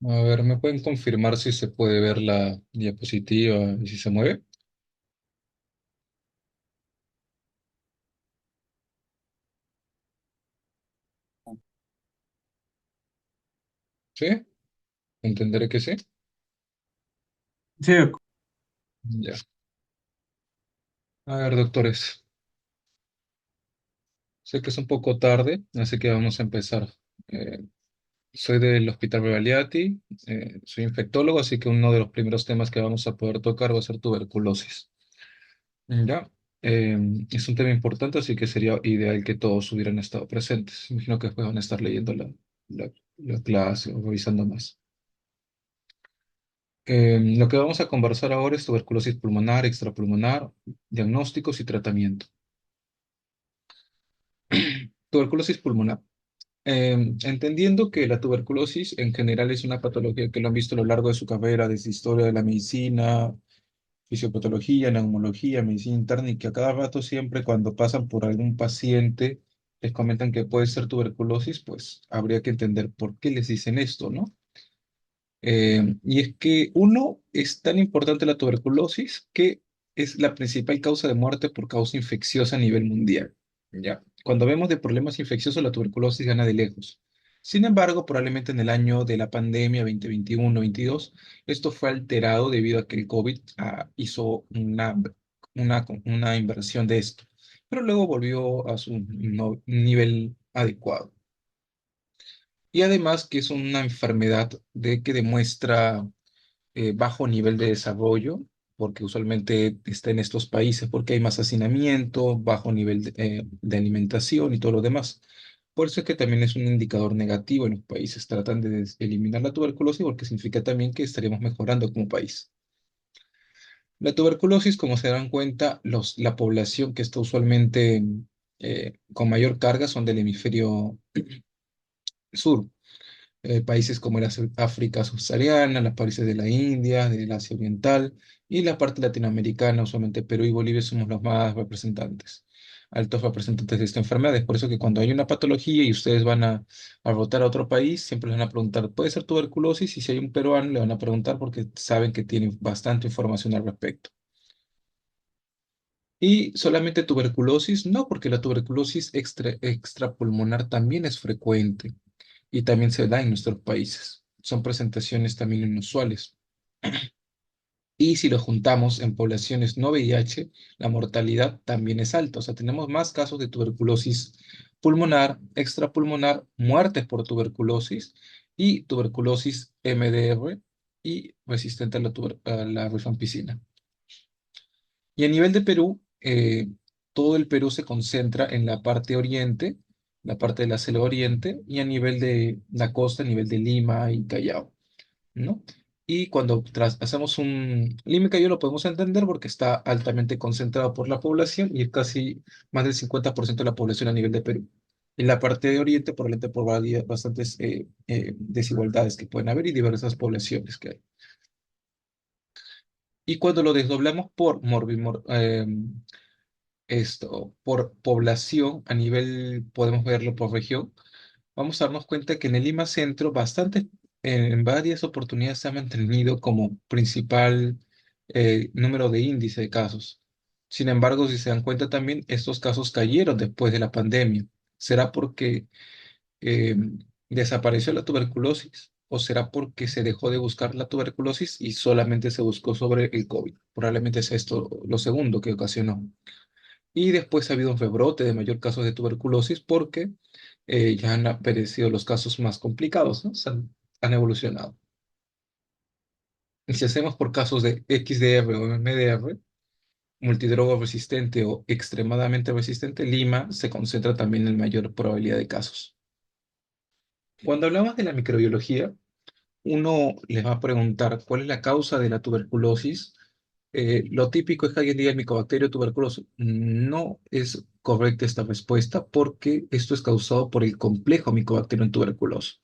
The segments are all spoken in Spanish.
A ver, ¿me pueden confirmar si se puede ver la diapositiva y si se mueve? ¿Sí? ¿Entenderé que sí? Sí, Ya. A ver, doctores, sé que es un poco tarde, así que vamos a empezar. Eh, Soy del Hospital Revaliati, soy infectólogo, así que uno de los primeros temas que vamos a poder tocar va a ser tuberculosis. Ya. Es un tema importante, así que sería ideal que todos hubieran estado presentes. Imagino que después van a estar leyendo la clase o revisando más. Lo que vamos a conversar ahora es tuberculosis pulmonar, extrapulmonar, diagnósticos y tratamiento. Tuberculosis pulmonar. Entendiendo que la tuberculosis en general es una patología que lo han visto a lo largo de su carrera, desde historia de la medicina, fisiopatología, neumología, medicina interna, y que a cada rato siempre cuando pasan por algún paciente les comentan que puede ser tuberculosis, pues habría que entender por qué les dicen esto, ¿no? Y es que uno, es tan importante la tuberculosis que es la principal causa de muerte por causa infecciosa a nivel mundial. ¿Ya? Cuando vemos de problemas infecciosos, la tuberculosis gana de lejos. Sin embargo, probablemente en el año de la pandemia 2021-22, esto fue alterado debido a que el COVID hizo una inversión de esto, pero luego volvió a su nivel adecuado. Y además que es una enfermedad que demuestra bajo nivel de desarrollo, porque usualmente está en estos países, porque hay más hacinamiento, bajo nivel de alimentación y todo lo demás. Por eso es que también es un indicador negativo en los países. Tratan de eliminar la tuberculosis porque significa también que estaríamos mejorando como país. La tuberculosis, como se dan cuenta, la población que está usualmente con mayor carga son del hemisferio sur, países como la África subsahariana, los países de la India, del Asia Oriental y la parte latinoamericana, usualmente Perú y Bolivia somos los más representantes, altos representantes de esta enfermedad. Es por eso que cuando hay una patología y ustedes van a votar a otro país, siempre les van a preguntar, ¿puede ser tuberculosis? Y si hay un peruano, le van a preguntar porque saben que tienen bastante información al respecto. Y solamente tuberculosis, no, porque la tuberculosis extrapulmonar también es frecuente y también se da en nuestros países. Son presentaciones también inusuales. Y si lo juntamos en poblaciones no VIH, la mortalidad también es alta. O sea, tenemos más casos de tuberculosis pulmonar, extrapulmonar, muertes por tuberculosis y tuberculosis MDR y resistente a a la rifampicina. Y a nivel de Perú, todo el Perú se concentra en la parte oriente, la parte de la selva oriente, y a nivel de la costa, a nivel de Lima y Callao, ¿no? Y cuando hacemos un... Lima y Callao lo podemos entender porque está altamente concentrado por la población y es casi más del 50% de la población a nivel de Perú. En la parte de oriente, probablemente por bastantes desigualdades que pueden haber y diversas poblaciones que hay. Y cuando lo desdoblamos por por población, a nivel, podemos verlo por región, vamos a darnos cuenta que en el Lima Centro, en varias oportunidades se ha mantenido como principal número de índice de casos. Sin embargo, si se dan cuenta también, estos casos cayeron después de la pandemia. ¿Será porque eh, desapareció la tuberculosis o será porque se dejó de buscar la tuberculosis y solamente se buscó sobre el COVID? Probablemente es esto lo segundo que ocasionó. Y después ha habido un rebrote de mayor casos de tuberculosis porque ya han aparecido los casos más complicados, ¿no? Han evolucionado. Y si hacemos por casos de XDR o MDR, multidroga resistente o extremadamente resistente, Lima se concentra también en mayor probabilidad de casos. Cuando hablamos de la microbiología, uno les va a preguntar cuál es la causa de la tuberculosis. Lo típico es que alguien diga el micobacterio tuberculoso. No es correcta esta respuesta porque esto es causado por el complejo micobacterium tuberculoso.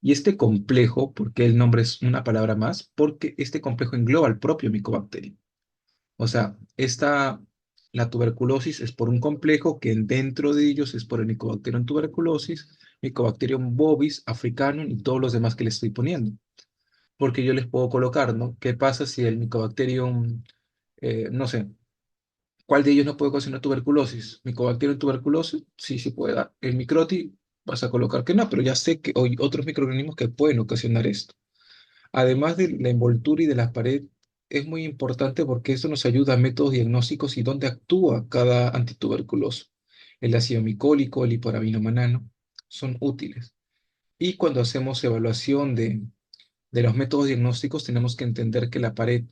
Y este complejo, porque el nombre es una palabra más, porque este complejo engloba al propio micobacterio. O sea, la tuberculosis es por un complejo que dentro de ellos es por el Mycobacterium tuberculosis, Mycobacterium bovis, africanum y todos los demás que le estoy poniendo. porque yo les puedo colocar, ¿no? ¿Qué pasa si el Mycobacterium, no sé, cuál de ellos no puede ocasionar tuberculosis? ¿Mycobacterium tuberculosis? Sí, sí puede dar. El Microti vas a colocar que no, pero ya sé que hay otros microorganismos que pueden ocasionar esto. Además de la envoltura y de la pared, es muy importante porque eso nos ayuda a métodos diagnósticos y dónde actúa cada antituberculoso. El ácido micólico, el hiporaminomanano, son útiles. Y cuando hacemos evaluación de los métodos diagnósticos, tenemos que entender que la pared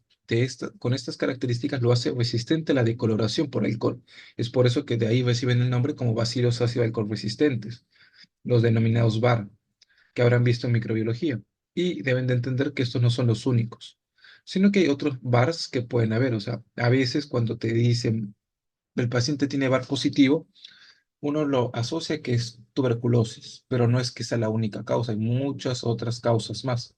con estas características lo hace resistente a la decoloración por alcohol. Es por eso que de ahí reciben el nombre como bacilos ácido alcohol resistentes, los denominados BAR, que habrán visto en microbiología. Y deben de entender que estos no son los únicos, sino que hay otros BARs que pueden haber. O sea, a veces cuando te dicen el paciente tiene BAR positivo, uno lo asocia que es tuberculosis, pero no es que sea la única causa, hay muchas otras causas más.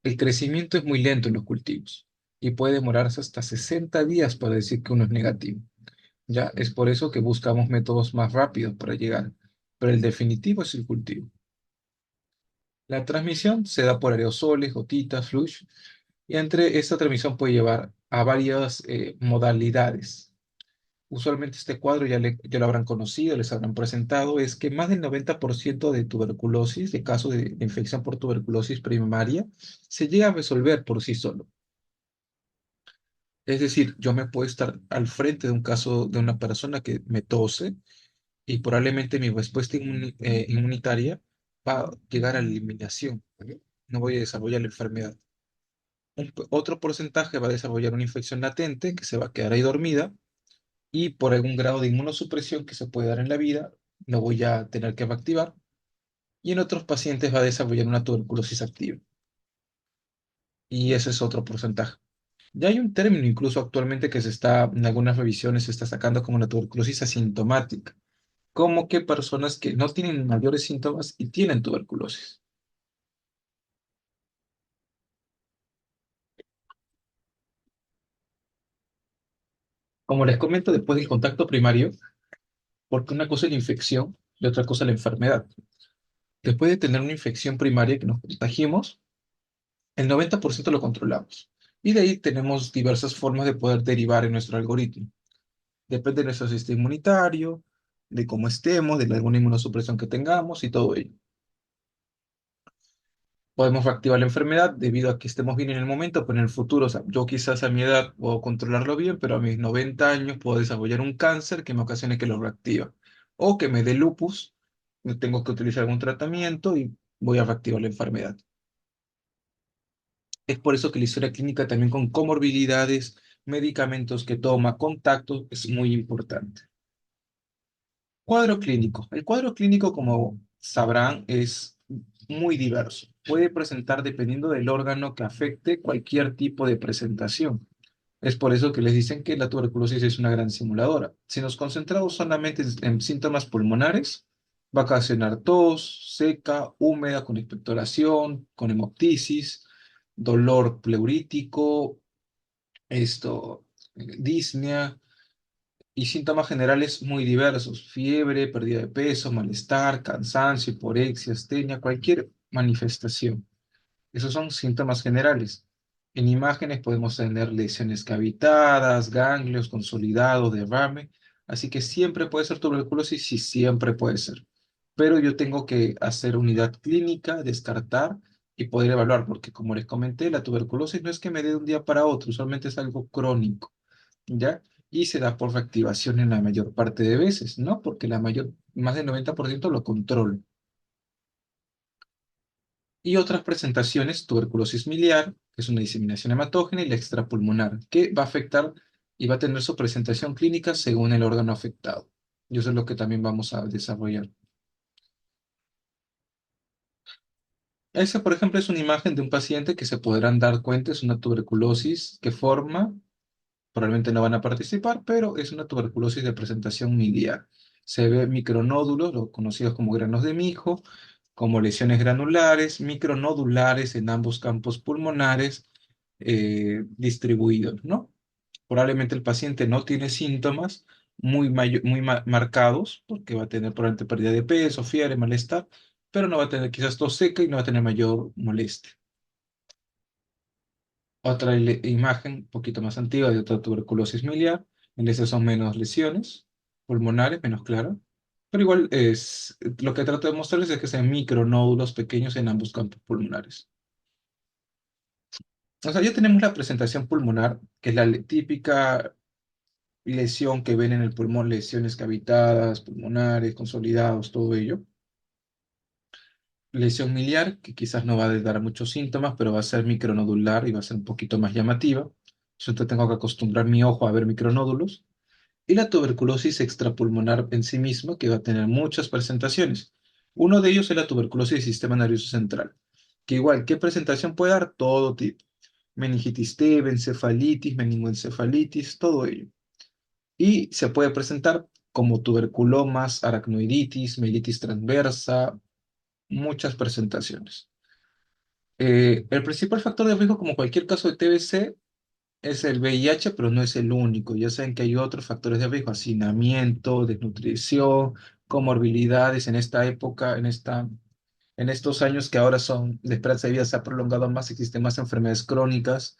El crecimiento es muy lento en los cultivos y puede demorarse hasta 60 días para decir que uno es negativo. Ya es por eso que buscamos métodos más rápidos para llegar, pero el definitivo es el cultivo. La transmisión se da por aerosoles, gotitas, flush, y entre esta transmisión puede llevar a varias modalidades. Usualmente este cuadro ya lo habrán conocido, les habrán presentado, es que más del 90% de tuberculosis, de casos de infección por tuberculosis primaria, se llega a resolver por sí solo. Es decir, yo me puedo estar al frente de un caso de una persona que me tose y probablemente mi respuesta inmunitaria va a llegar a la eliminación. ¿Vale? No voy a desarrollar la enfermedad. Otro porcentaje va a desarrollar una infección latente que se va a quedar ahí dormida y por algún grado de inmunosupresión que se puede dar en la vida, lo voy a tener que reactivar. Y en otros pacientes va a desarrollar una tuberculosis activa. Y ese es otro porcentaje. Ya hay un término incluso actualmente que en algunas revisiones se está sacando como la tuberculosis asintomática, como que personas que no tienen mayores síntomas y tienen tuberculosis. Como les comento, después del contacto primario, porque una cosa es la infección y otra cosa es la enfermedad. Después de tener una infección primaria que nos contagiemos, el 90% lo controlamos. Y de ahí tenemos diversas formas de poder derivar en nuestro algoritmo. Depende de nuestro sistema inmunitario, de cómo estemos, de alguna inmunosupresión que tengamos y todo ello. Podemos reactivar la enfermedad debido a que estemos bien en el momento, pero en el futuro, o sea, yo quizás a mi edad puedo controlarlo bien, pero a mis 90 años puedo desarrollar un cáncer que me ocasione que lo reactiva. O que me dé lupus, y tengo que utilizar algún tratamiento y voy a reactivar la enfermedad. Es por eso que la historia clínica también con comorbilidades, medicamentos que toma, contactos, es muy importante. Cuadro clínico. El cuadro clínico, como sabrán, es muy diverso. Puede presentar, dependiendo del órgano que afecte, cualquier tipo de presentación. Es por eso que les dicen que la tuberculosis es una gran simuladora. Si nos concentramos solamente en síntomas pulmonares, va a ocasionar tos, seca, húmeda, con expectoración, con hemoptisis, dolor pleurítico, disnea y síntomas generales muy diversos: fiebre, pérdida de peso, malestar, cansancio, hiporexia, astenia, cualquier manifestación. Esos son síntomas generales. En imágenes podemos tener lesiones cavitadas, ganglios consolidados, derrame. Así que siempre puede ser tuberculosis, sí, siempre puede ser. Pero yo tengo que hacer unidad clínica, descartar y poder evaluar, porque como les comenté, la tuberculosis no es que me dé de un día para otro, usualmente es algo crónico, ¿ya? Y se da por reactivación en la mayor parte de veces, ¿no? Porque más del 90% lo controlo. Y otras presentaciones, tuberculosis miliar, que es una diseminación hematógena, y la extrapulmonar, que va a afectar y va a tener su presentación clínica según el órgano afectado. Y eso es lo que también vamos a desarrollar. Esa, por ejemplo, es una imagen de un paciente que se podrán dar cuenta, es una tuberculosis que forma, probablemente no van a participar, pero es una tuberculosis de presentación miliar. Se ve micronódulos, los conocidos como granos de mijo, como lesiones granulares, micronodulares en ambos campos pulmonares distribuidos, ¿no? Probablemente el paciente no tiene síntomas muy marcados, porque va a tener probablemente pérdida de peso, fiebre, malestar, pero no va a tener quizás tos seca y no va a tener mayor molestia. Otra imagen un poquito más antigua de otra tuberculosis miliar, en ese son menos lesiones pulmonares, menos claro. Pero igual es, lo que trato de mostrarles es que sean micronódulos pequeños en ambos campos pulmonares. O sea, ya tenemos la presentación pulmonar, que es la típica lesión que ven en el pulmón, lesiones cavitadas, pulmonares, consolidados, todo ello. Lesión miliar, que quizás no va a dar muchos síntomas, pero va a ser micronodular y va a ser un poquito más llamativa. Yo tengo que acostumbrar mi ojo a ver micronódulos. Y la tuberculosis extrapulmonar en sí misma, que va a tener muchas presentaciones. Uno de ellos es la tuberculosis del sistema nervioso central, que igual, ¿qué presentación puede dar? Todo tipo. Meningitis T, encefalitis, meningoencefalitis, todo ello. Y se puede presentar como tuberculomas, aracnoiditis, mielitis transversa, muchas presentaciones. El principal factor de riesgo, como cualquier caso de TBC, es el VIH, pero no es el único. Ya saben que hay otros factores de riesgo, hacinamiento, desnutrición, comorbilidades en esta época, en estos años que ahora son, la esperanza de vida se ha prolongado más, existen más enfermedades crónicas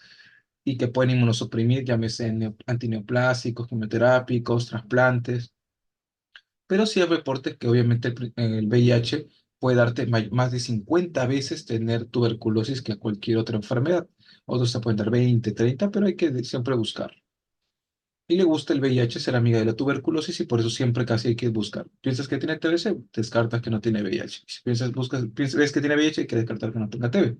y que pueden inmunosuprimir, llámese antineoplásicos, quimioterápicos, trasplantes. Pero sí hay reportes que obviamente el VIH puede darte más de 50 veces tener tuberculosis que a cualquier otra enfermedad. Otros te pueden dar 20, 30, pero hay que siempre buscar. Y le gusta el VIH, ser amiga de la tuberculosis y por eso siempre casi hay que buscar. Piensas que tiene TBC, descartas que no tiene VIH. Si ves que tiene VIH, hay que descartar que no tenga TB.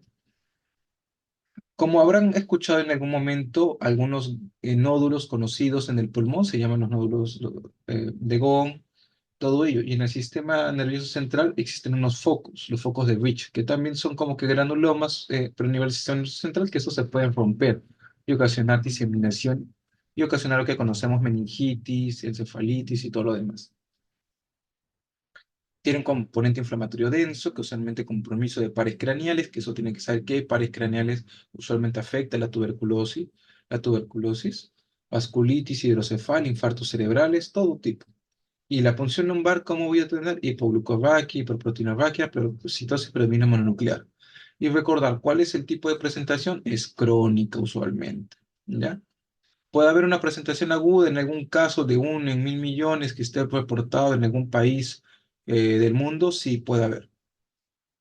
Como habrán escuchado en algún momento, algunos nódulos conocidos en el pulmón se llaman los nódulos de Gauge, todo ello. Y en el sistema nervioso central existen unos focos, los focos de Rich, que también son como que granulomas, pero a nivel del sistema nervioso central, que estos se pueden romper y ocasionar diseminación y ocasionar lo que conocemos meningitis, encefalitis y todo lo demás. Tiene un componente inflamatorio denso, que usualmente compromiso de pares craneales, que eso tiene que saber qué pares craneales usualmente afecta la tuberculosis, vasculitis hidrocefalia, infartos cerebrales, todo tipo. Y la punción lumbar, ¿cómo voy a tener? Hipoglucosvaquia, hiperproteinorvaquia, pero citosis predomina mononuclear. Y recordar, ¿cuál es el tipo de presentación? Es crónica usualmente, ¿ya? Puede haber una presentación aguda en algún caso de 1 en 1000 millones que esté reportado en algún país del mundo, sí puede haber,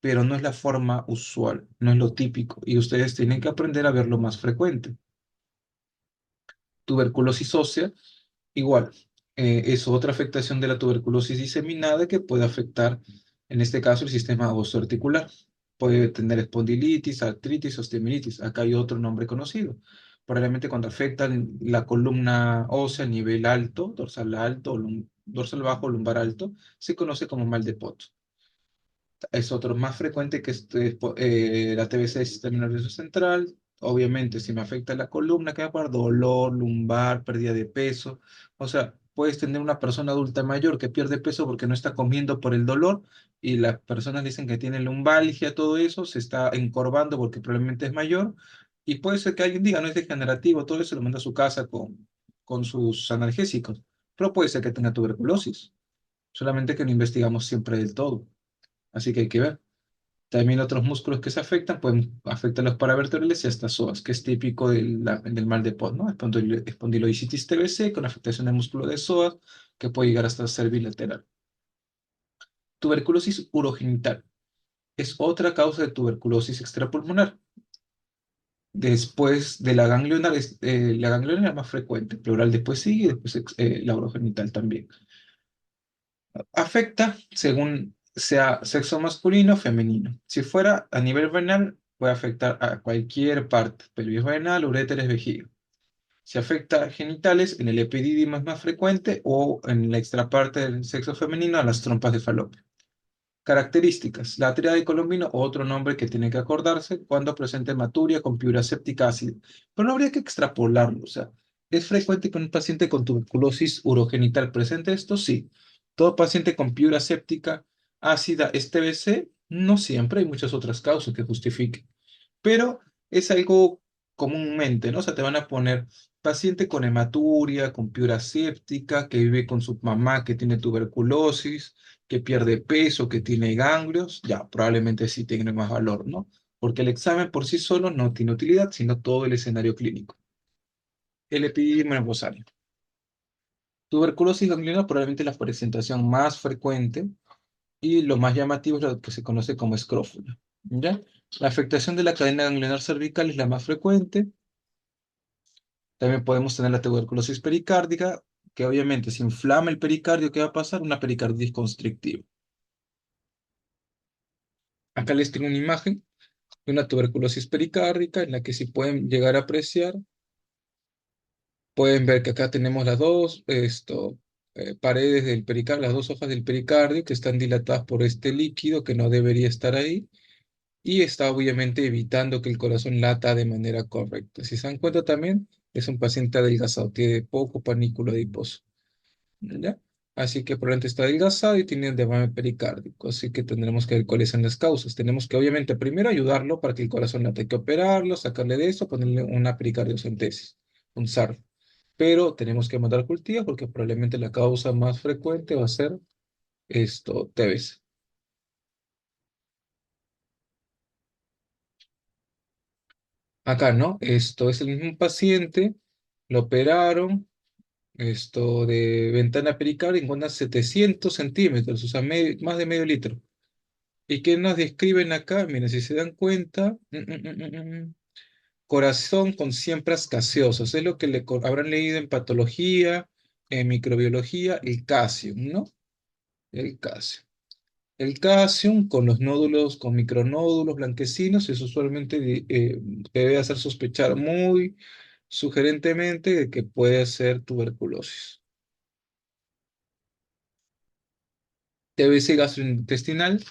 pero no es la forma usual, no es lo típico, y ustedes tienen que aprender a verlo más frecuente. Tuberculosis ósea, igual, es otra afectación de la tuberculosis diseminada que puede afectar, en este caso, el sistema osteoarticular. Puede tener espondilitis, artritis, osteomielitis. Acá hay otro nombre conocido. Probablemente cuando afectan la columna ósea a nivel alto, dorsal bajo, lumbar alto, se conoce como mal de Pot. Es otro más frecuente que la TBC del sistema nervioso central. Obviamente, si me afecta la columna, ¿qué va a pasar? Dolor, lumbar, pérdida de peso. O sea, puedes tener una persona adulta mayor que pierde peso porque no está comiendo por el dolor y las personas dicen que tiene lumbalgia, todo eso, se está encorvando porque probablemente es mayor. Y puede ser que alguien diga, no es degenerativo, todo eso lo manda a su casa con sus analgésicos. Pero puede ser que tenga tuberculosis, solamente que no investigamos siempre del todo. Así que hay que ver. También otros músculos que se afectan pueden afectar los paravertebrales y hasta psoas, que es típico del mal de Pod, ¿no? Espondilodicitis TBC con afectación del músculo de psoas, que puede llegar hasta ser bilateral. Tuberculosis urogenital es otra causa de tuberculosis extrapulmonar. Después de la ganglionar es la más frecuente, pleural después sigue, y después la urogenital también. Afecta según sea sexo masculino o femenino. Si fuera a nivel renal, puede afectar a cualquier parte, pelvis renal, uréteres, vejiga. Si afecta a genitales, en el epidídimo es más frecuente o en la extraparte del sexo femenino, a las trompas de falopio. Características. La tríade colombino, otro nombre que tiene que acordarse cuando presenta hematuria con piura séptica ácida. Pero no habría que extrapolarlo. O sea, ¿es frecuente que un paciente con tuberculosis urogenital presente esto? Sí. ¿Todo paciente con piura séptica ácida es TBC? No siempre, hay muchas otras causas que justifiquen, pero es algo comúnmente, ¿no? O sea, te van a poner paciente con hematuria, con piura séptica, que vive con su mamá que tiene tuberculosis, que pierde peso, que tiene ganglios, ya, probablemente sí tiene más valor, ¿no? porque el examen por sí solo no tiene utilidad, sino todo el escenario clínico. El epidemiología. Tuberculosis ganglionar probablemente la presentación más frecuente y lo más llamativo es lo que se conoce como escrófula. ¿Ya? La afectación de la cadena ganglionar cervical es la más frecuente. También podemos tener la tuberculosis pericárdica, que obviamente si inflama el pericardio, ¿qué va a pasar? Una pericarditis constrictiva. Acá les tengo una imagen de una tuberculosis pericárdica en la que si pueden llegar a apreciar, pueden ver que acá tenemos las dos paredes del pericardio, las dos hojas del pericardio que están dilatadas por este líquido que no debería estar ahí y está obviamente evitando que el corazón lata de manera correcta. Si se dan cuenta también, es un paciente adelgazado, tiene poco panículo adiposo. ¿Ya? Así que probablemente está adelgazado y tiene un derrame pericárdico. Así que tendremos que ver cuáles son las causas. Tenemos que obviamente primero ayudarlo para que el corazón late. Hay que operarlo, sacarle de eso, ponerle una pericardiocentesis, un SAR. Pero tenemos que mandar cultivos porque probablemente la causa más frecuente va a ser TBC. Acá, ¿no? Esto es el mismo paciente, lo operaron, de ventana pericárdica, unas 700 centímetros, o sea, más de medio litro. ¿Y qué nos describen acá? Miren, si se dan cuenta, corazón con siempras gaseosas, es lo que habrán leído en patología, en microbiología, el calcio, ¿no? El calcio. El calcio con los nódulos, con micronódulos blanquecinos, es usualmente debe hacer sospechar muy sugerentemente de que puede ser tuberculosis. TBC gastrointestinal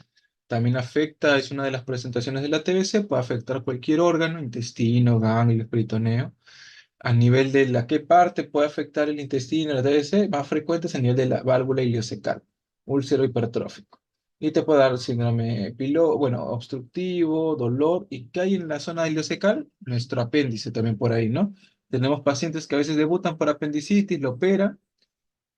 también afecta, es una de las presentaciones de la TBC, puede afectar cualquier órgano, intestino, ganglios, peritoneo. A nivel de la qué parte puede afectar el intestino, la TBC, más frecuente es a nivel de la válvula ileocecal, úlcero hipertrófico. Y te puede dar síndrome bueno, obstructivo, dolor. ¿Y qué hay en la zona ileocecal? Nuestro apéndice también por ahí, ¿no? Tenemos pacientes que a veces debutan por apendicitis, lo operan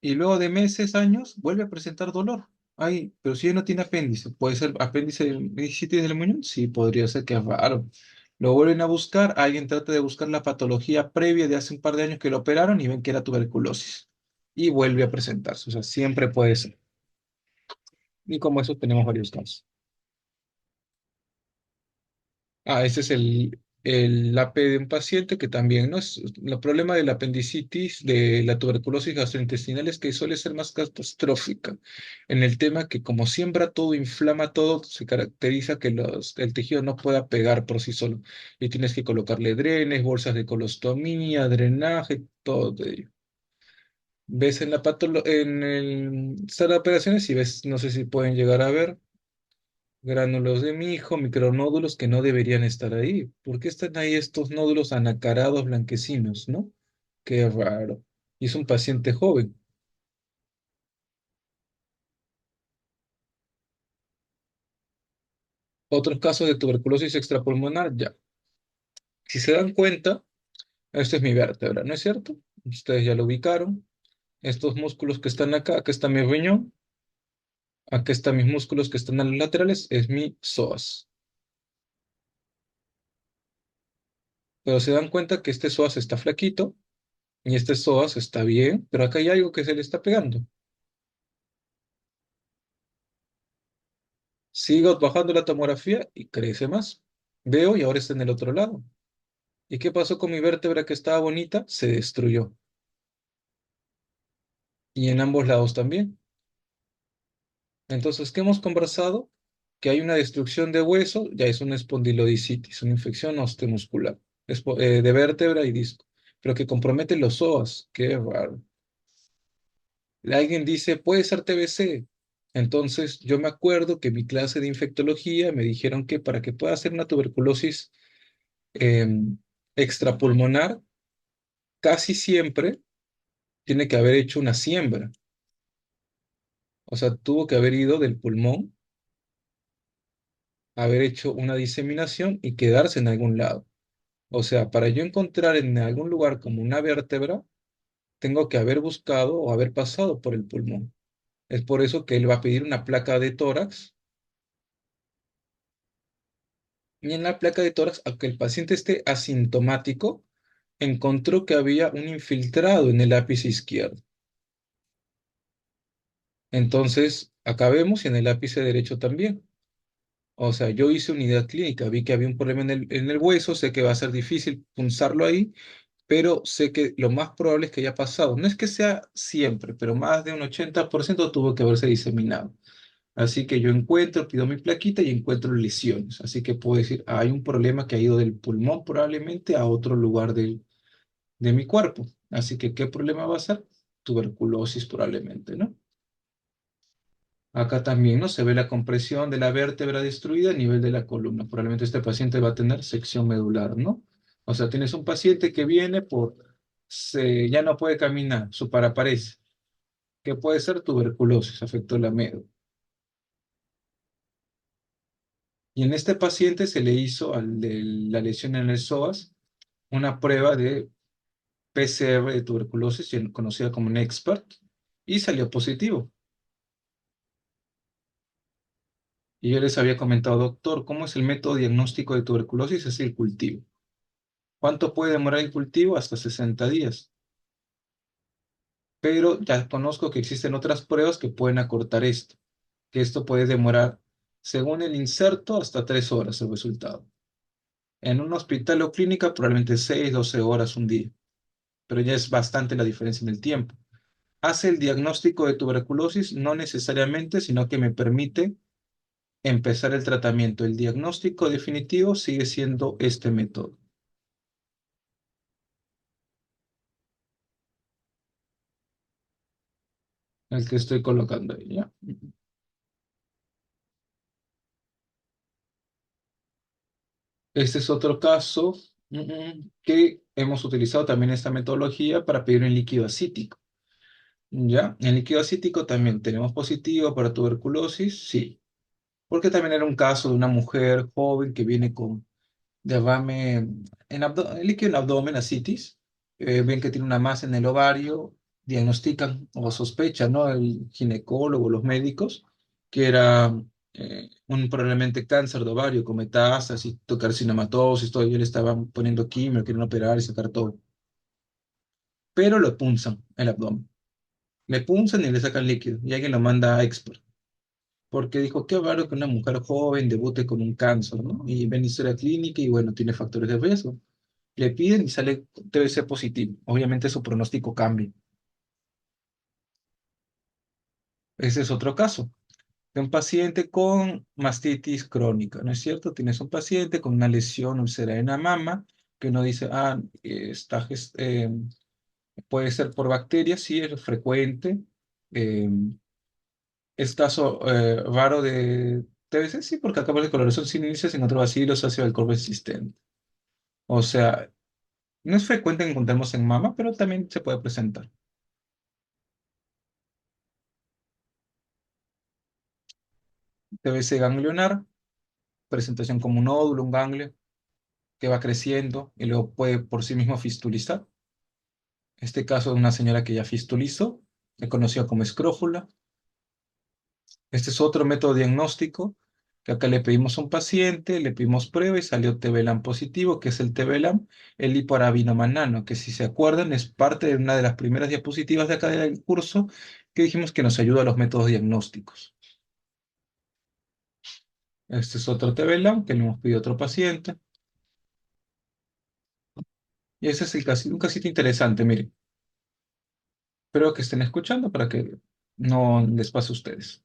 y luego de meses, años, vuelve a presentar dolor. Ay, pero si ya no tiene apéndice, ¿puede ser apéndice de apendicitis del muñón? Sí, podría ser, que es raro. Lo vuelven a buscar, alguien trata de buscar la patología previa de hace un par de años que lo operaron y ven que era tuberculosis. Y vuelve a presentarse, o sea, siempre puede ser. Y como eso tenemos varios casos. Ese es el AP de un paciente que también, ¿no? El problema de la apendicitis, de la tuberculosis gastrointestinal es que suele ser más catastrófica. En el tema que como siembra todo, inflama todo, se caracteriza que el tejido no pueda pegar por sí solo. Y tienes que colocarle drenes, bolsas de colostomía, drenaje, todo ello. Ves en en el sala de operaciones y ves, no sé si pueden llegar a ver gránulos de mijo, micronódulos que no deberían estar ahí. ¿Por qué están ahí estos nódulos anacarados blanquecinos, no? Qué raro. Y es un paciente joven. Otros casos de tuberculosis extrapulmonar, ya. Si se dan cuenta, esta es mi vértebra, ¿no es cierto? Ustedes ya lo ubicaron. Estos músculos que están acá, acá está mi riñón, acá están mis músculos que están a los laterales, es mi psoas. Pero se dan cuenta que este psoas está flaquito y este psoas está bien, pero acá hay algo que se le está pegando. Sigo bajando la tomografía y crece más. Veo y ahora está en el otro lado. ¿Y qué pasó con mi vértebra que estaba bonita? Se destruyó. Y en ambos lados también. Entonces, ¿qué hemos conversado? Que hay una destrucción de hueso, ya es una espondilodicitis, una infección osteomuscular, de vértebra y disco, pero que compromete los psoas. Qué raro. Alguien dice, puede ser TBC. Entonces, yo me acuerdo que en mi clase de infectología me dijeron que para que pueda hacer una tuberculosis em, extrapulmonar, casi siempre tiene que haber hecho una siembra. O sea, tuvo que haber ido del pulmón, haber hecho una diseminación y quedarse en algún lado. O sea, para yo encontrar en algún lugar como una vértebra, tengo que haber buscado o haber pasado por el pulmón. Es por eso que él va a pedir una placa de tórax. Y en la placa de tórax, aunque el paciente esté asintomático, encontró que había un infiltrado en el ápice izquierdo. Entonces, acá vemos y en el ápice derecho también. O sea, yo hice unidad clínica, vi que había un problema en el hueso, sé que va a ser difícil punzarlo ahí, pero sé que lo más probable es que haya pasado. No es que sea siempre, pero más de un 80% tuvo que haberse diseminado. Así que yo encuentro, pido mi plaquita y encuentro lesiones. Así que puedo decir, hay un problema que ha ido del pulmón probablemente a otro lugar de mi cuerpo. Así que, ¿qué problema va a ser? Tuberculosis probablemente, ¿no? Acá también, ¿no? Se ve la compresión de la vértebra destruida a nivel de la columna. Probablemente este paciente va a tener sección medular, ¿no? O sea, tienes un paciente que viene ya no puede caminar, su paraparese, que puede ser tuberculosis, afectó la médula. Y en este paciente se le hizo al de la lesión en el psoas una prueba de PCR de tuberculosis, conocida como NEXPERT, y salió positivo. Y yo les había comentado, doctor, ¿cómo es el método diagnóstico de tuberculosis? Es el cultivo. ¿Cuánto puede demorar el cultivo? Hasta 60 días. Pero ya conozco que existen otras pruebas que pueden acortar esto, que esto puede demorar, según el inserto, hasta 3 horas el resultado. En un hospital o clínica, probablemente 6, 12 horas un día, pero ya es bastante la diferencia en el tiempo. Hace el diagnóstico de tuberculosis, no necesariamente, sino que me permite empezar el tratamiento. El diagnóstico definitivo sigue siendo este método, el que estoy colocando ahí, ¿ya? Este es otro caso que hemos utilizado también esta metodología para pedir un líquido acítico. ¿Ya? En líquido acítico también tenemos positivo para tuberculosis, sí, porque también era un caso de una mujer joven que viene con derrame líquido en abdomen, ascitis, ven que tiene una masa en el ovario, diagnostican o sospechan, ¿no? El ginecólogo, los médicos, que era un probablemente cáncer de ovario con metástasis, carcinomatosis, todo, y le estaban poniendo quimio, quieren operar y sacar todo, pero lo punzan el abdomen, le punzan y le sacan líquido, y alguien lo manda a expert. Porque dijo, qué raro que una mujer joven debute con un cáncer, ¿no? Y ven historia clínica y bueno, tiene factores de riesgo. Le piden y sale TBC positivo. Obviamente su pronóstico cambia. Ese es otro caso de un paciente con mastitis crónica, ¿no es cierto? Tienes un paciente con una lesión ulcerar en la mama que uno dice, puede ser por bacterias, sí, es frecuente. Eh, es caso raro de TBC, sí, porque acá de coloración sin índices en otro bacilo socio del corpo existente. O sea, no es frecuente que encontremos en mama, pero también se puede presentar. TBC ganglionar, presentación como un nódulo, un ganglio, que va creciendo y luego puede por sí mismo fistulizar. Este caso de una señora que ya fistulizó, es conocido como escrófula. Este es otro método diagnóstico, que acá le pedimos a un paciente, le pedimos prueba y salió TBLAM positivo, que es el TBLAM, el lipoarabinomanano, que si se acuerdan es parte de una de las primeras diapositivas de acá del curso, que dijimos que nos ayuda a los métodos diagnósticos. Este es otro TBLAM que le hemos pedido a otro paciente. Y ese es un casito interesante, miren. Espero que estén escuchando para que no les pase a ustedes.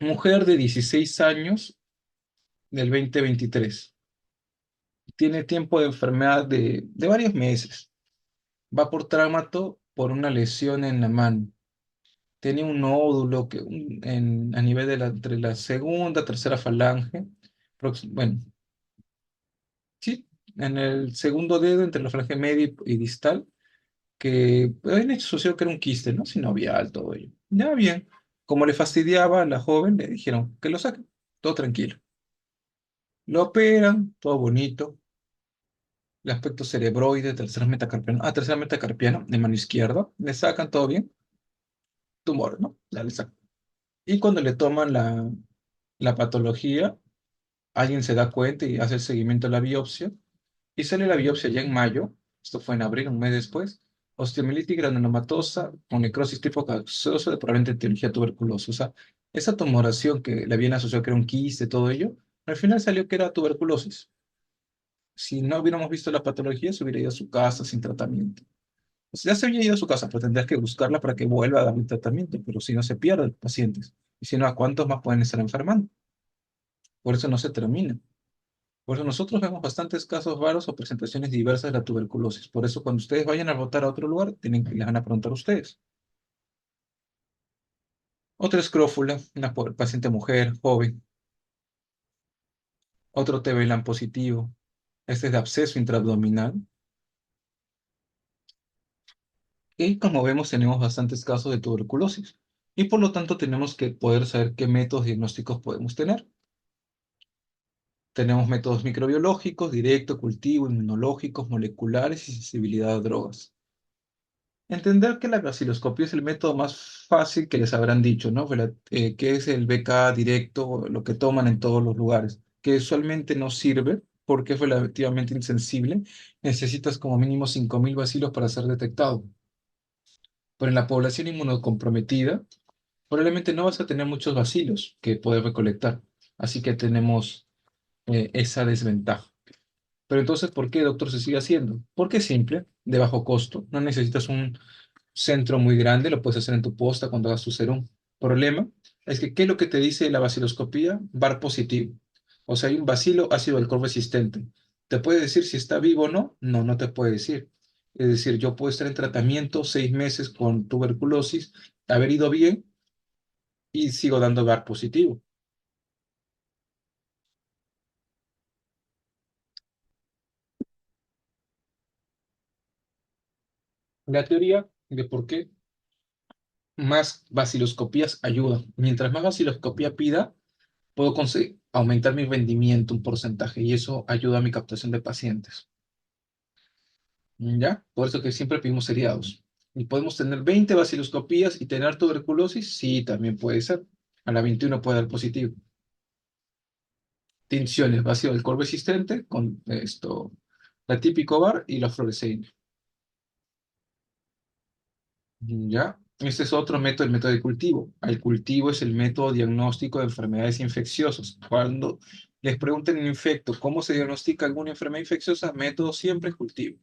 Mujer de 16 años del 2023. Tiene tiempo de enfermedad de varios meses. Va por traumato por una lesión en la mano. Tenía un nódulo a nivel entre la segunda, tercera falange. Bueno, sí, en el segundo dedo entre la falange media y distal, que habían hecho socio que era un quiste, ¿no? Sinovial, todo ello. Ya bien. Como le fastidiaba a la joven, le dijeron que lo saquen. Todo tranquilo. Lo operan, todo bonito. El aspecto cerebroide, tercer metacarpiano. Tercer metacarpiano, de mano izquierda. Le sacan todo bien. Tumor, ¿no? Ya le sacan. Y cuando le toman la patología, Alguien se da cuenta y hace el seguimiento de la biopsia y sale la biopsia ya en mayo, esto fue en abril, un mes después, osteomielitis granulomatosa con necrosis tipo gaseosa de probablemente etiología tuberculosa. O sea, esa tumoración que le habían asociado que era un quiste, todo ello, al final salió que era tuberculosis. Si no hubiéramos visto la patología, se hubiera ido a su casa sin tratamiento. O sea, ya se había ido a su casa, pero tendrías que buscarla para que vuelva a darle tratamiento, pero si no se pierde el paciente. Y si no, ¿a cuántos más pueden estar enfermando? Por eso no se termina. Por eso nosotros vemos bastantes casos raros o presentaciones diversas de la tuberculosis. Por eso cuando ustedes vayan a votar a otro lugar, les van a preguntar a ustedes. Otra escrófula, una paciente mujer, joven. Otro TB positivo. Este es de absceso intraabdominal. Y como vemos, tenemos bastantes casos de tuberculosis. Y por lo tanto tenemos que poder saber qué métodos diagnósticos podemos tener. Tenemos métodos microbiológicos, directo, cultivo, inmunológicos, moleculares y sensibilidad a drogas. Entender que la vaciloscopia es el método más fácil que les habrán dicho, ¿no? Que es el BK directo, lo que toman en todos los lugares, que usualmente no sirve porque es relativamente insensible. Necesitas como mínimo 5.000 bacilos para ser detectado. Pero en la población inmunocomprometida, probablemente no vas a tener muchos bacilos que poder recolectar. Así que tenemos esa desventaja. Pero entonces, ¿por qué, doctor, se sigue haciendo? Porque es simple, de bajo costo. No necesitas un centro muy grande, lo puedes hacer en tu posta cuando hagas tu serum. Problema es que, ¿qué es lo que te dice la baciloscopía? VAR positivo. O sea, hay un bacilo ácido alcohol resistente. ¿Te puede decir si está vivo o no? No, no te puede decir. Es decir, yo puedo estar en tratamiento 6 meses con tuberculosis, haber ido bien y sigo dando VAR positivo. La teoría de por qué más vaciloscopías ayuda. Mientras más vaciloscopía pida, puedo conseguir aumentar mi rendimiento un porcentaje y eso ayuda a mi captación de pacientes. ¿Ya? Por eso que siempre pedimos seriados. ¿Y podemos tener 20 vaciloscopías y tener tuberculosis? Sí, también puede ser. A la 21 puede dar positivo. Tinciones, vacío del core resistente con esto, la típico VAR y la fluoresceína. ¿Ya? Este es otro método, el método de cultivo. El cultivo es el método diagnóstico de enfermedades infecciosas. Cuando les pregunten en infecto cómo se diagnostica alguna enfermedad infecciosa, método siempre es cultivo.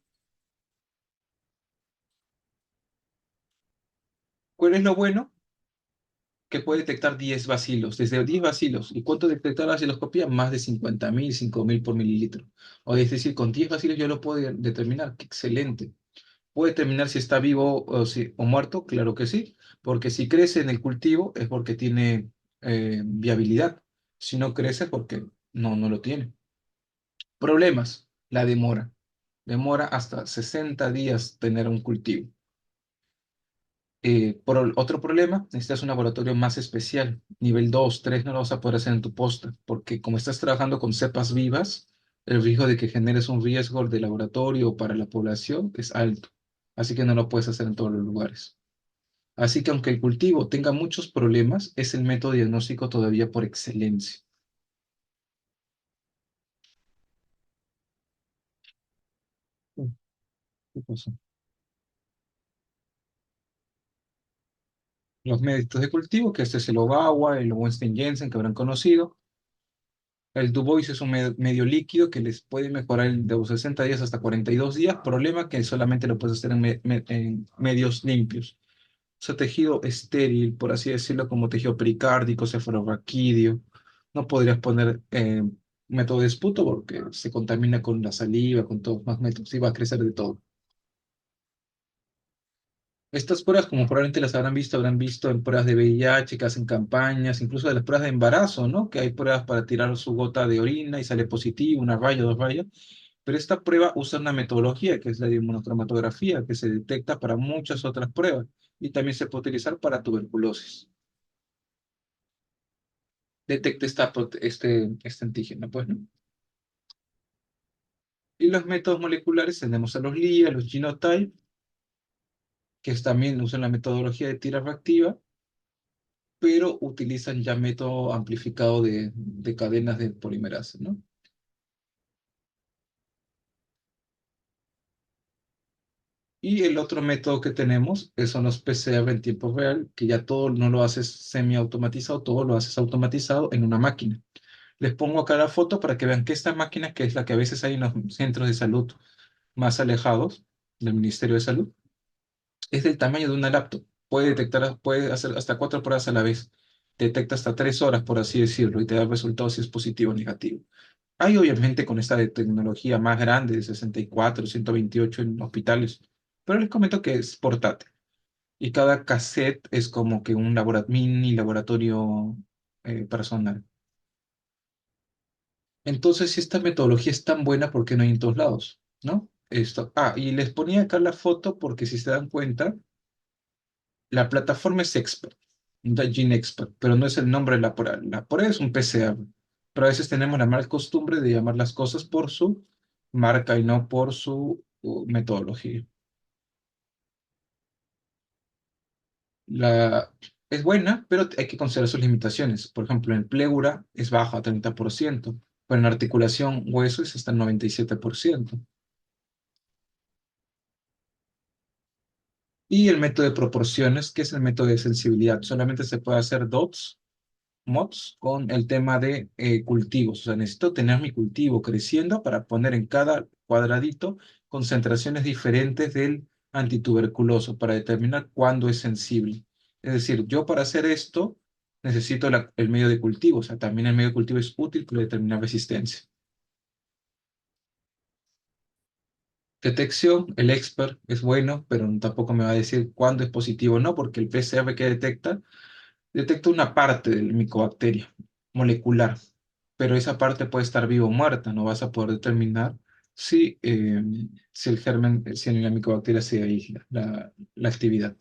¿Cuál es lo bueno? Que puede detectar 10 bacilos, desde 10 bacilos. ¿Y cuánto detectar la vaciloscopía? Más de 50.000, 5.000 por mililitro. O es decir, con 10 bacilos yo lo puedo determinar. ¡Qué excelente! ¿Puede determinar si está vivo o muerto? Claro que sí, porque si crece en el cultivo es porque tiene viabilidad. Si no crece, porque no lo tiene. Problemas, la demora. Demora hasta 60 días tener un cultivo. Otro problema, necesitas un laboratorio más especial. Nivel 2 3 no lo vas a poder hacer en tu posta, porque como estás trabajando con cepas vivas, el riesgo de que generes un riesgo de laboratorio para la población es alto. Así que no lo puedes hacer en todos los lugares. Así que aunque el cultivo tenga muchos problemas, es el método diagnóstico todavía por excelencia. ¿Qué pasó? Los métodos de cultivo, que este es el Ogawa, el Winston Jensen, que habrán conocido. El Dubois es un medio líquido que les puede mejorar de los 60 días hasta 42 días. Problema que solamente lo puedes hacer en medios limpios. O sea, tejido estéril, por así decirlo, como tejido pericárdico, cefalorraquídeo. No podrías poner método de esputo porque se contamina con la saliva, con todos más métodos y va a crecer de todo. Estas pruebas, como probablemente las habrán visto en pruebas de VIH, que hacen campañas, incluso de las pruebas de embarazo, ¿no? Que hay pruebas para tirar su gota de orina y sale positivo, una raya, dos rayas. Pero esta prueba usa una metodología que es la de inmunocromatografía, que se detecta para muchas otras pruebas y también se puede utilizar para tuberculosis. Detecta este antígeno, pues, ¿no? Y los métodos moleculares tenemos a los LIA, los Genotype, que también usan la metodología de tira reactiva pero utilizan ya método amplificado de cadenas de polimerasa, ¿no? Y el otro método que tenemos son los PCR en tiempo real, que ya todo no lo haces semiautomatizado, todo lo haces automatizado en una máquina. Les pongo acá la foto para que vean que esta máquina, que es la que a veces hay en los centros de salud más alejados del Ministerio de Salud, es del tamaño de una laptop. Puede detectar, puede hacer hasta 4 pruebas a la vez. Detecta hasta 3 horas, por así decirlo, y te da el resultado si es positivo o negativo. Hay obviamente con esta de tecnología más grande, de 64, 128 en hospitales, pero les comento que es portátil. Y cada cassette es como que un mini laboratorio personal. Entonces, si esta metodología es tan buena, ¿por qué no hay en todos lados? ¿No? Esto. Ah, y les ponía acá la foto porque si se dan cuenta, la plataforma es Expert, Gene Expert, pero no es el nombre laboral. Laboral es un PCA, pero a veces tenemos la mala costumbre de llamar las cosas por su marca y no por su metodología. La, es buena, pero hay que considerar sus limitaciones. Por ejemplo, en pleura es baja, 30%, pero en articulación hueso es hasta el 97%. Y el método de proporciones, que es el método de sensibilidad, solamente se puede hacer dots mods con el tema de cultivos. O sea, necesito tener mi cultivo creciendo para poner en cada cuadradito concentraciones diferentes del antituberculoso para determinar cuándo es sensible. Es decir, yo para hacer esto necesito el medio de cultivo. O sea, también el medio de cultivo es útil para determinar resistencia. Detección, el expert es bueno, pero tampoco me va a decir cuándo es positivo o no, porque el PCR que detecta una parte del micobacteria molecular, pero esa parte puede estar viva o muerta, no vas a poder determinar si el germen, si en la micobacteria se aísla la actividad.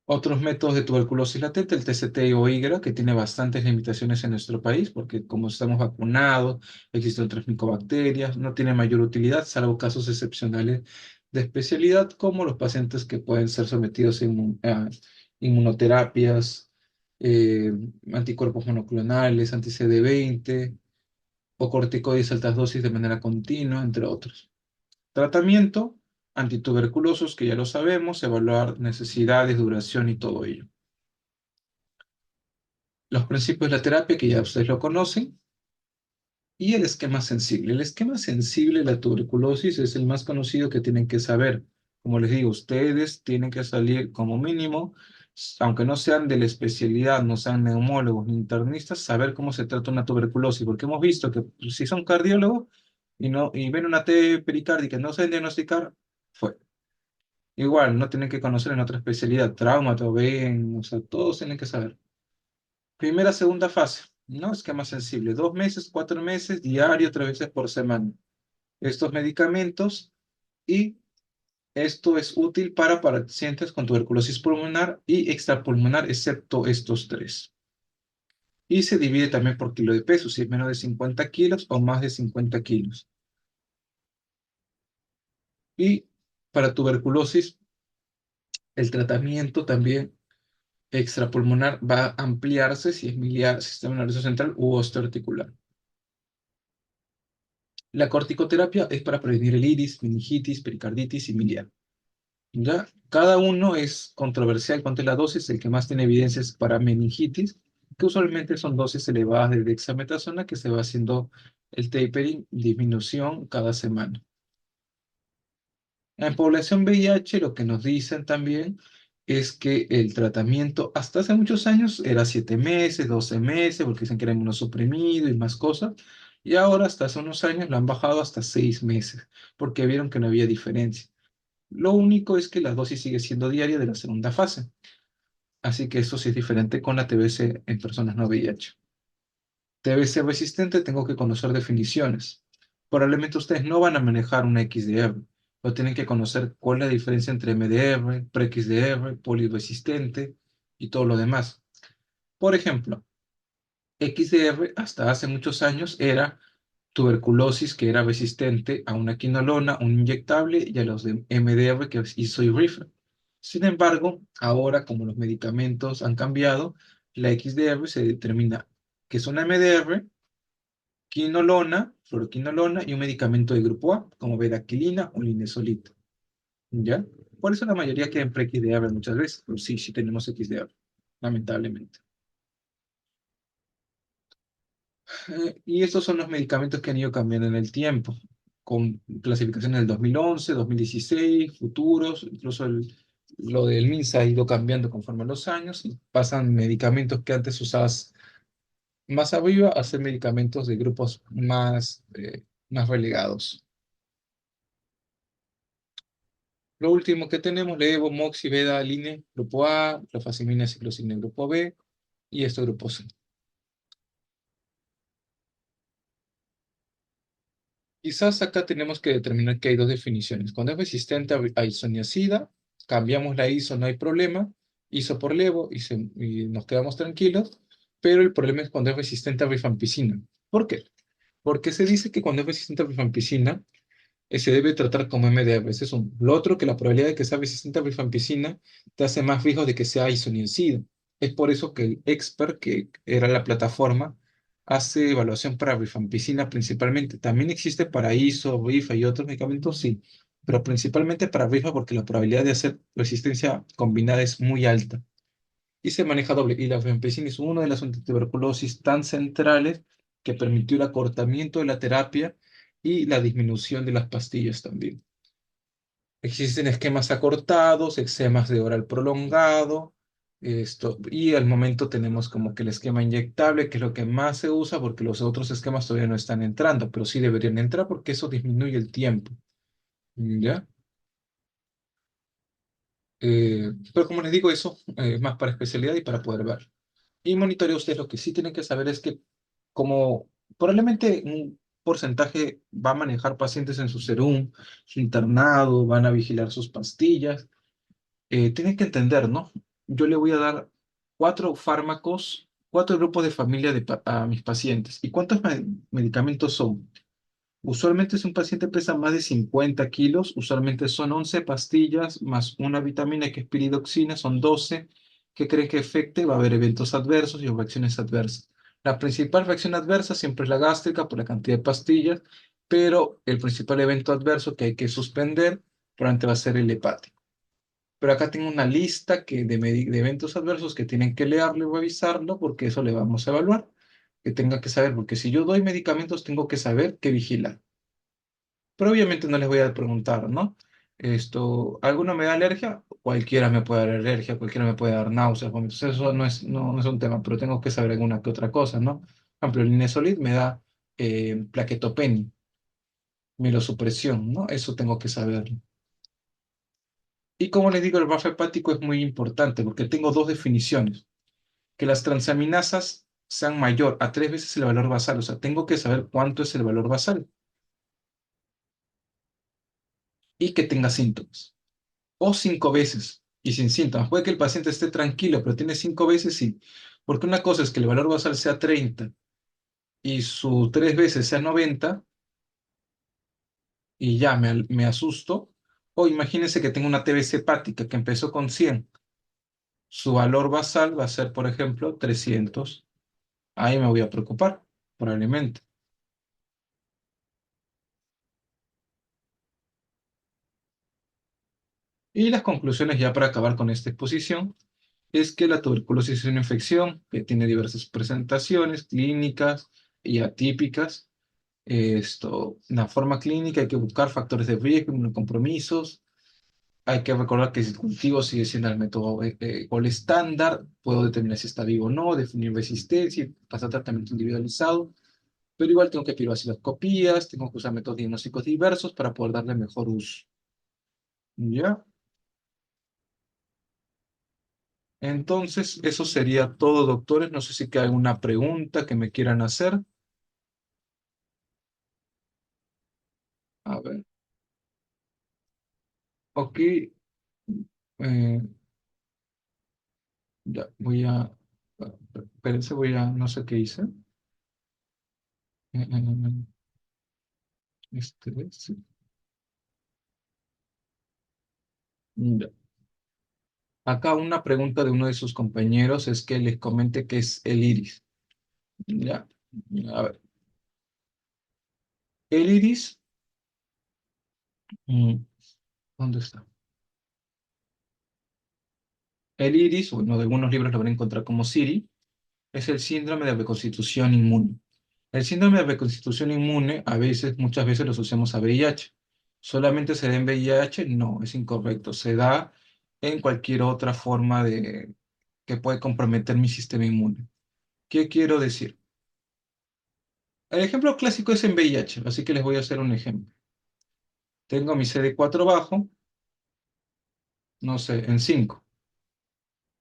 Otros métodos de tuberculosis latente, el TCT o IGRA, que tiene bastantes limitaciones en nuestro país, porque como estamos vacunados, existen otras micobacterias, no tiene mayor utilidad, salvo casos excepcionales de especialidad, como los pacientes que pueden ser sometidos a inmunoterapias, eh, anticuerpos monoclonales, anti-CD20 o corticoides altas dosis de manera continua, entre otros. Tratamiento, antituberculosos, que ya lo sabemos, evaluar necesidades, duración y todo ello. Los principios de la terapia, que ya ustedes lo conocen, y el esquema sensible. El esquema sensible de la tuberculosis es el más conocido que tienen que saber. Como les digo, ustedes tienen que salir como mínimo, aunque no sean de la especialidad, no sean neumólogos ni internistas, saber cómo se trata una tuberculosis, porque hemos visto que si son cardiólogos y ven una T pericárdica y no saben diagnosticar, fue. Igual, no tienen que conocer en otra especialidad, traumato, ven, o sea, todos tienen que saber. Primera, segunda fase, ¿no? Esquema sensible, 2 meses, 4 meses, diario, 3 veces por semana. Estos medicamentos y esto es útil para pacientes con tuberculosis pulmonar y extrapulmonar, excepto estos tres. Y se divide también por kilo de peso, si es menos de 50 kilos o más de 50 kilos. Y para tuberculosis, el tratamiento también extrapulmonar va a ampliarse si es miliar, sistema nervioso central u osteoarticular. La corticoterapia es para prevenir el iris, meningitis, pericarditis y miliar. ¿Ya? Cada uno es controversial cuanto a la dosis. El que más tiene evidencias para meningitis, que usualmente son dosis elevadas de dexametasona, que se va haciendo el tapering, disminución cada semana. En población VIH, lo que nos dicen también es que el tratamiento hasta hace muchos años era 7 meses, 12 meses, porque dicen que era inmunosuprimido y más cosas. Y ahora, hasta hace unos años, lo han bajado hasta 6 meses, porque vieron que no había diferencia. Lo único es que la dosis sigue siendo diaria de la segunda fase. Así que eso sí es diferente con la TBC en personas no VIH. TBC resistente, tengo que conocer definiciones. Probablemente ustedes no van a manejar una XDR, pero tienen que conocer cuál es la diferencia entre MDR, pre-XDR, poliresistente y todo lo demás. Por ejemplo, XDR hasta hace muchos años era tuberculosis que era resistente a una quinolona, un inyectable y a los de MDR que es Isoflurane. Sin embargo, ahora como los medicamentos han cambiado, la XDR se determina que es una MDR, quinolona, fluoroquinolona y un medicamento de grupo A, como betaquilina o linezolid. ¿Ya? Por eso la mayoría queda en pre-XDR muchas veces, pero sí, sí tenemos XDR, lamentablemente. Y estos son los medicamentos que han ido cambiando en el tiempo, con clasificaciones del 2011, 2016, futuros, incluso lo del MINSA ha ido cambiando conforme a los años y pasan medicamentos que antes usabas más arriba a ser medicamentos de grupos más relegados. Lo último que tenemos, levo, moxi, beta, aline, grupo A, clofazimina, ciclocina, grupo B y este grupo C. Quizás acá tenemos que determinar que hay dos definiciones. Cuando es resistente a isoniazida, cambiamos la iso, no hay problema. Iso por levo y nos quedamos tranquilos. Pero el problema es cuando es resistente a rifampicina. ¿Por qué? Porque se dice que cuando es resistente a rifampicina, se debe tratar como MDR. Ese es un. Lo otro, que la probabilidad de que sea resistente a rifampicina te hace más riesgo de que sea isoniazida. Es por eso que el expert, que era la plataforma, hace evaluación para rifampicina principalmente. También existe para ISO, RIFA y otros medicamentos, sí, pero principalmente para RIFA porque la probabilidad de hacer resistencia combinada es muy alta. Y se maneja doble. Y la rifampicina es una de las antituberculosis tan centrales que permitió el acortamiento de la terapia y la disminución de las pastillas también. Existen esquemas acortados, esquemas de oral prolongado, y al momento tenemos como que el esquema inyectable, que es lo que más se usa porque los otros esquemas todavía no están entrando, pero sí deberían entrar porque eso disminuye el tiempo, ¿ya? Pero como les digo, eso es más para especialidad y para poder ver. Y monitoreo ustedes lo que sí tienen que saber es que como probablemente un porcentaje va a manejar pacientes en su serum, su internado, van a vigilar sus pastillas, tienen que entender, ¿no? Yo le voy a dar 4 fármacos, 4 grupos de familia a mis pacientes. ¿Y cuántos medicamentos son? Usualmente si un paciente pesa más de 50 kilos, usualmente son 11 pastillas más una vitamina que es piridoxina, son 12. ¿Qué creen que afecte? Va a haber eventos adversos y reacciones adversas. La principal reacción adversa siempre es la gástrica por la cantidad de pastillas, pero el principal evento adverso que hay que suspender probablemente va a ser el hepático. Pero acá tengo una lista de eventos adversos que tienen que leerlo y revisarlo porque eso le vamos a evaluar. Que tenga que saber, porque si yo doy medicamentos, tengo que saber qué vigilar. Pero obviamente no les voy a preguntar, ¿no? ¿Alguno me da alergia? Cualquiera me puede dar alergia, cualquiera me puede dar náuseas, vómitos. Eso no es un tema, pero tengo que saber alguna que otra cosa, ¿no? Por ejemplo, el Linezolid me da plaquetopenia, mielosupresión, ¿no? Eso tengo que saberlo. Y como les digo, el BAFF hepático es muy importante porque tengo dos definiciones. Que las transaminasas sean mayor a 3 veces el valor basal. O sea, tengo que saber cuánto es el valor basal y que tenga síntomas. O 5 veces y sin síntomas. Puede que el paciente esté tranquilo, pero tiene 5 veces, sí. Porque una cosa es que el valor basal sea 30 y su 3 veces sea 90 y ya me asusto. O imagínense que tengo una TBC hepática que empezó con 100. Su valor basal va a ser, por ejemplo, 300. Ahí me voy a preocupar, probablemente. Y las conclusiones ya para acabar con esta exposición es que la tuberculosis es una infección que tiene diversas presentaciones clínicas y atípicas. La forma clínica hay que buscar factores de riesgo, compromisos. Hay que recordar que si el cultivo sigue siendo el método gol estándar, puedo determinar si está vivo o no, definir resistencia y pasar tratamiento individualizado. Pero igual tengo que pirvaciloscopías, tengo que usar métodos diagnósticos diversos para poder darle mejor uso. ¿Ya? Entonces, eso sería todo, doctores. No sé si hay alguna pregunta que me quieran hacer. A ver, ok. eh, ya, espérense, no sé qué hice. Eh, sí. Ya. Acá una pregunta de uno de sus compañeros es que les comente qué es el iris. Ya, a ver, el iris, mm, ¿dónde está? El iris, bueno, de algunos libros lo van a encontrar como SIRI, es el síndrome de reconstitución inmune. El síndrome de reconstitución inmune, a veces, muchas veces lo asociamos a VIH. ¿Solamente se da en VIH? No, es incorrecto. Se da en cualquier otra forma de que puede comprometer mi sistema inmune. ¿Qué quiero decir? El ejemplo clásico es en VIH, así que les voy a hacer un ejemplo. Tengo mi CD4 bajo, no sé, en 5,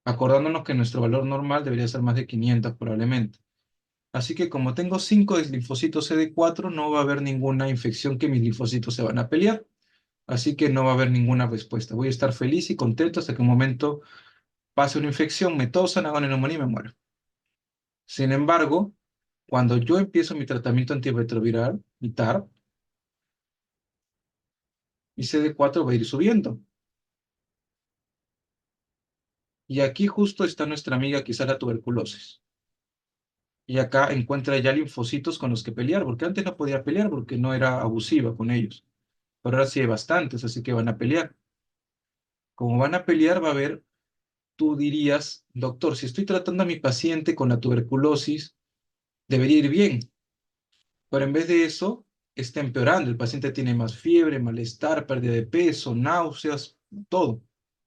acordándonos que nuestro valor normal debería ser más de 500 probablemente. Así que como tengo 5 de linfocitos CD4, no va a haber ninguna infección que mis linfocitos se van a pelear. Así que no va a haber ninguna respuesta. Voy a estar feliz y contento hasta que un momento pase una infección, me tosan, hagan neumonía y me muero. Sin embargo, cuando yo empiezo mi tratamiento antirretroviral, mi TAR, mi CD4 va a ir subiendo. Y aquí justo está nuestra amiga, quizá la tuberculosis. Y acá encuentra ya linfocitos con los que pelear, porque antes no podía pelear porque no era abusiva con ellos. Pero ahora sí hay bastantes, así que van a pelear. Como van a pelear, va a haber, tú dirías, doctor, si estoy tratando a mi paciente con la tuberculosis, debería ir bien. Pero en vez de eso, está empeorando. El paciente tiene más fiebre, malestar, pérdida de peso, náuseas, todo.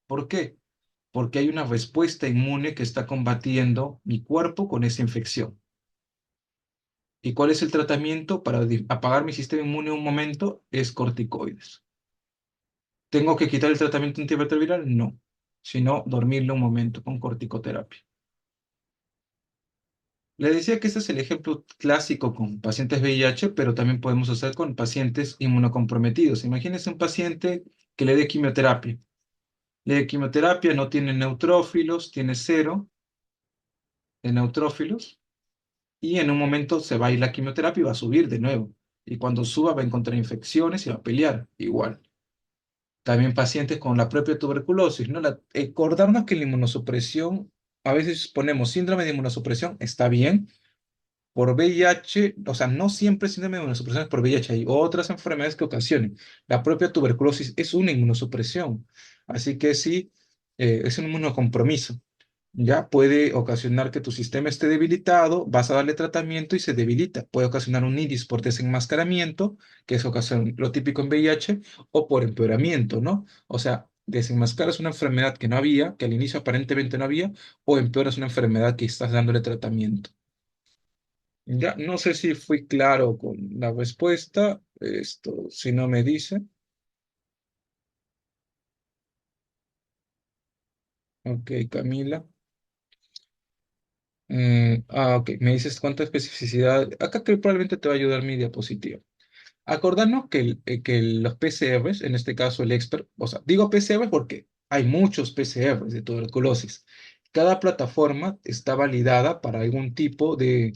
¿Por qué? Porque hay una respuesta inmune que está combatiendo mi cuerpo con esa infección. ¿Y cuál es el tratamiento para apagar mi sistema inmune en un momento? Es corticoides. ¿Tengo que quitar el tratamiento antirretroviral? No, sino dormirle un momento con corticoterapia. Le decía que este es el ejemplo clásico con pacientes VIH, pero también podemos hacer con pacientes inmunocomprometidos. Imagínense un paciente que le dé quimioterapia. Le dé quimioterapia, no tiene neutrófilos, tiene cero de neutrófilos, y en un momento se va a ir la quimioterapia y va a subir de nuevo. Y cuando suba va a encontrar infecciones y va a pelear igual. También pacientes con la propia tuberculosis, ¿no? Acordarnos que la inmunosupresión, a veces ponemos síndrome de inmunosupresión, está bien, por VIH, o sea, no siempre síndrome de inmunosupresión es por VIH, hay otras enfermedades que ocasionen. La propia tuberculosis es una inmunosupresión, así que sí, es un inmunocompromiso. Ya puede ocasionar que tu sistema esté debilitado, vas a darle tratamiento y se debilita. Puede ocasionar un iris por desenmascaramiento, que es lo típico en VIH, o por empeoramiento, ¿no? O sea, desenmascaras una enfermedad que no había, que al inicio aparentemente no había, o empeoras una enfermedad que estás dándole tratamiento. Ya, no sé si fui claro con la respuesta. Esto, si no me dice. Ok, Camila. Ok, me dices cuánta especificidad. Acá que probablemente te va a ayudar mi diapositiva. Acordarnos que los PCRs, en este caso el expert, o sea, digo PCRs porque hay muchos PCRs de tuberculosis. Cada plataforma está validada para algún tipo de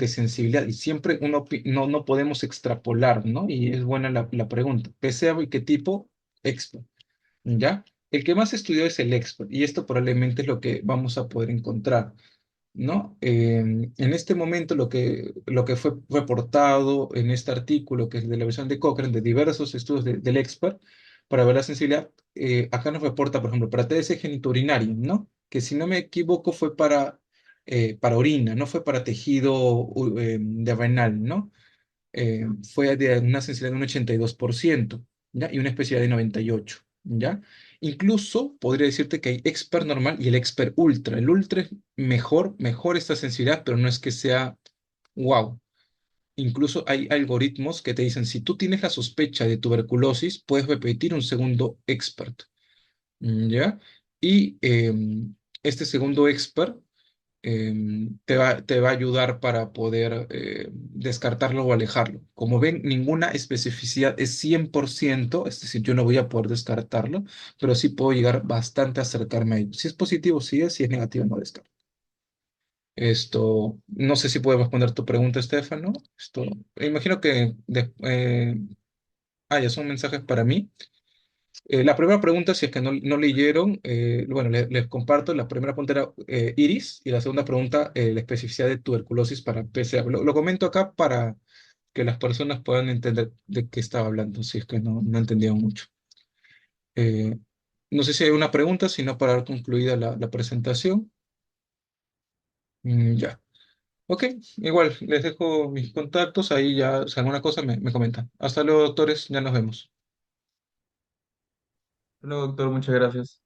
sensibilidad y siempre no podemos extrapolar, ¿no? Y es buena la pregunta. ¿PCR y qué tipo? Expert, ¿ya? El que más estudió es el expert y esto probablemente es lo que vamos a poder encontrar, ¿no? En este momento lo que fue reportado en este artículo, que es de la versión de Cochrane, de diversos estudios del expert, para ver la sensibilidad, acá nos reporta, por ejemplo, para TS genitourinario, ¿no? Que si no me equivoco fue para orina, no fue para tejido de renal, ¿no? Fue de una sensibilidad de un 82%, ¿ya? Y una especialidad de 98%, ¿ya? Incluso podría decirte que hay expert normal y el expert ultra. El ultra es mejor esta sensibilidad, pero no es que sea wow. Incluso hay algoritmos que te dicen, si tú tienes la sospecha de tuberculosis, puedes repetir un segundo expert, ¿ya? Y este segundo expert te va a ayudar para poder descartarlo o alejarlo. Como ven, ninguna especificidad es 100%, es decir, yo no voy a poder descartarlo, pero sí puedo llegar bastante a acercarme a ello. Si es positivo, sí es, si es negativo, no descarto. Esto, no sé si puedo responder tu pregunta, Estefano. Esto, imagino que ya son mensajes para mí. La primera pregunta, si es que no leyeron, bueno, les comparto. La primera pregunta era iris y la segunda pregunta, la especificidad de tuberculosis para PCA. Lo comento acá para que las personas puedan entender de qué estaba hablando, si es que no entendían mucho. Eh, no sé si hay una pregunta, sino para dar concluida la presentación. Ya. Ok, igual, les dejo mis contactos, ahí ya, si alguna cosa me comentan. Hasta luego, doctores, ya nos vemos. Luego, doctor, muchas gracias.